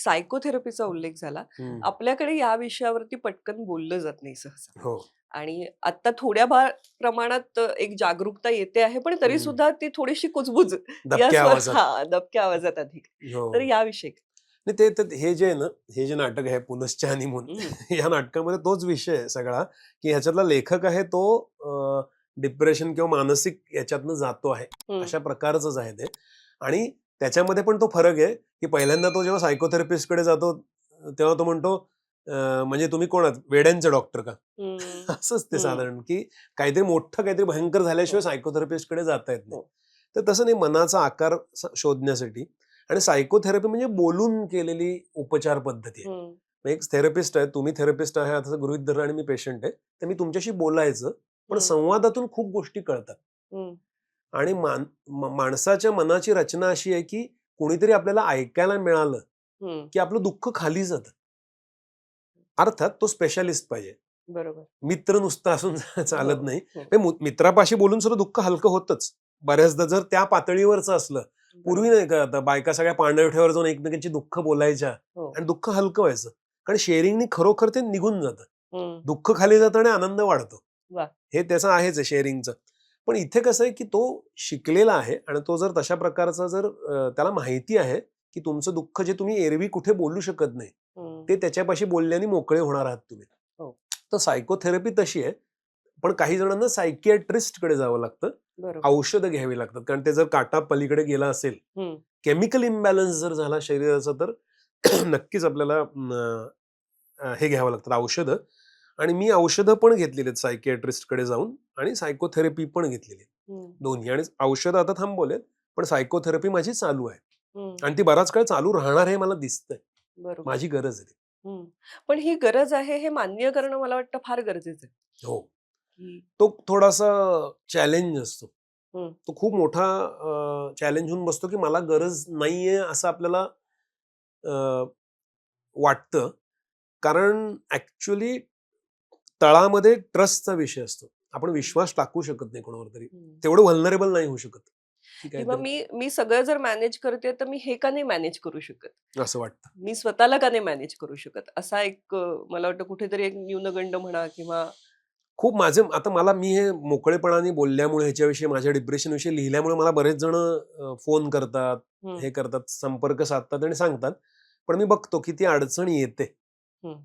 सायकोथेरपीचा उल्लेख झाला. आपल्याकडे या विषयावरती पटकन बोललं जात नाही सहसा. हो. आणि आता थोड्या प्रमाणात एक जागरूकता येते आहे, पण तरी सुद्धा ती थोडीशी कुजबुज या दबक्या आवाजात. दबक्या आवाजात अधिक. हो. तर याविषयी नाही ते तर हे जे आहे ना, हे जे नाटक आहे पुनश्च हनीमून या नाटकामध्ये तोच विषय आहे सगळा, की ह्याच्यातला लेखक आहे तो डिप्रेशन किंवा मानसिक याच्यातनं जातो आहे, अशा प्रकारचंच आहे ते. आणि त्याच्यामध्ये पण तो फरक आहे, की पहिल्यांदा तो जेव्हा सायकोथेरपिस्टकडे जातो तेव्हा तो म्हणतो म्हणजे तुम्ही कोण आहात? वेड्यांचे डॉक्टर का? असंच ते साधारण, की काहीतरी मोठं काहीतरी भयंकर झाल्याशिवाय सायकोथेरपिस्टकडे जाता येत नाही. तर तसं नाही, मनाचा आकार शोधण्यासाठी. आणि सायकोथेरपी म्हणजे बोलून केलेली उपचार पद्धती आहे. एक थेरपिस्ट आहे, तुम्ही थेरपिस्ट आहे असं गृहीत धरा आणि मी पेशंट आहे, तर मी तुमच्याशी बोलायचं, पण संवादातून खूप गोष्टी कळतात. आणि माणसाच्या मनाची रचना अशी आहे की कोणीतरी आपल्याला ऐकायला मिळालं की आपलं दुःख खाली जातं. अर्थात तो स्पेशालिस्ट पाहिजे, बरोबर. मित्र नुसता असून चालत नाही. मित्रापाशी बोलून सुद्धा दुःख हलकं होतच बऱ्याचदा, जर त्या पातळीवरचं असलं. पूर्वी नाही का आता बायका सगळ्या पांढरवठ्यावर जाऊन एकमेकांची दुःख बोलायच्या आणि दुःख हलकं व्हायचं, कारण शेअरिंगनी खरोखर ते निघून जातं. दुःख खाली जातं आणि आनंद वाढतो. हे त्याचं आहेच आहे शेअरिंगचं. पण इथे कसं आहे की तो शिकलेला आहे आणि तो जर तशा प्रकारचा जर त्याला माहिती आहे की तुमचं दुःख जे तुम्ही एरवी कुठे बोलू शकत नाही ते त्याच्यापाशी बोलल्याने मोकळे होणार आहात तुम्ही. तर सायकोथेरपी तशी आहे. पण काही जणांना सायकियाट्रिस्ट कडे जावं लागतं, औषधं घ्यावी लागतात, कारण ते जर काटा पलीकडे गेला असेल, केमिकल इम्बॅलन्स जर झाला शरीराचा, तर नक्कीच आपल्याला हे घ्यावं लागतं औषधं. आणि मी औषधं पण घेतलेली आहेत सायकियाट्रिस्ट कडे जाऊन आणि सायकोथेरपी पण घेतलेली आहे दोन्ही. आणि औषधं आता थांबवलेत, पण सायकोथेरपी माझी चालू आहे आणि ती बराच काळ चालू राहणार हे मला दिसतंय. माझी गरज आहे. पण ही गरज आहे हे मान्य करणं मला वाटतं फार गरजेचं आहे. हो. तो थोडासा चॅलेंज असतो. तो खूप मोठा चॅलेंज होऊन बसतो की मला गरज नाहीये असं आपल्याला वाटतं, कारण ऍक्च्युअली तळामध्ये ट्रस्टचा विषय असतो. आपण विश्वास टाकू शकत नाही कोणावर तरी, तेवढं व्हल्नरेबल नाही होऊ शकत. किंवा मी सगळं जर मॅनेज करते तर मी हे का नाही मॅनेज करू शकत असं वाटतं. मी स्वतःला का नाही मॅनेज करू शकत, असा एक मला वाटतं कुठेतरी एक न्यूनगंड म्हणा किंवा खूप माझे आता मला मी हे मोकळेपणाने बोलल्यामुळे ह्याच्याविषयी माझ्या डिप्रेशन विषयी लिहिल्यामुळे मला बरेच जण फोन करतात, हे करतात, संपर्क साधतात आणि सांगतात. पण मी बघतो की ती अडचण येते.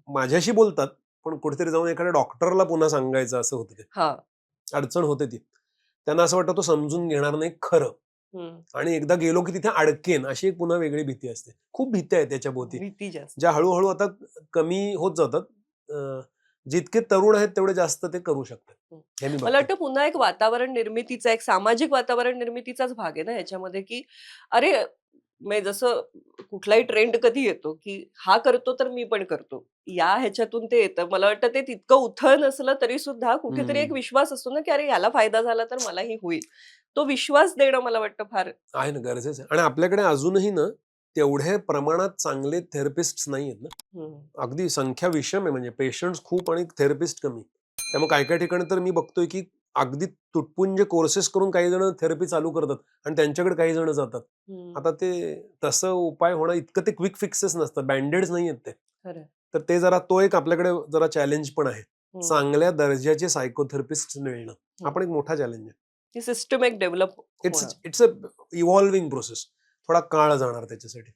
माझ्याशी बोलतात पण कुठेतरी जाऊन एखाद्या डॉक्टरला पुन्हा सांगायचं असं होतं ते. अडचण होते ती. त्यांना असं वाटतं तो समजून घेणार नाही खरं, आणि एकदा गेलो की तिथे अडकेन अशी एक पुन्हा वेगळी भीती असते. खूप भीती आहे त्याच्या भोवती, ज्या हळूहळू आता कमी होत जातात. जितके तरुण आहेत तेवढे जास्त ते करू शकतात. मला वाटतं पुन्हा एक वातावरण निर्मितीचा, एक सामाजिक वातावरण निर्मितीचाच भाग आहे ना याच्यामध्ये, की अरे जसं कुठलाही ट्रेंड कधी येतो की हा करतो तर मी पण करतो, या ह्याच्यातून ते येतं. मला वाटतं ते तितकं उथळ नसलं तरी सुद्धा कुठेतरी एक विश्वास असतो ना की अरे याला फायदा झाला तर मलाही होईल. तो विश्वास देणं मला वाटतं फार आहे ना, गरजेचं आहे. आणि आपल्याकडे अजूनही ना तेवढ्या प्रमाणात चांगले थेरपिस्ट नाही आहेत ना. अगदी संख्या विषम आहे, म्हणजे पेशंट्स खूप आणि थेरपिस्ट कमी. त्यामुळे काही काही ठिकाणी तर मी बघतोय की अगदी तुटपुंजे कोर्सेस करून काही जण थेरपी चालू करतात आणि त्यांच्याकडे काही जण जातात. आता ते तसं उपाय होणं इतकं ते क्विक फिक्सेस नसतात, बँडेड्स नाही आहेत ते. तर ते जरा तो एक आपल्याकडे जरा चॅलेंज पण आहे. चांगल्या दर्जाचे सायकोथेरपिस्ट मिळणं आपण एक मोठा चॅलेंज आहे. सिस्टम एक develop it's a evolving process. थोडा काळ जाणार त्याच्यासाठी.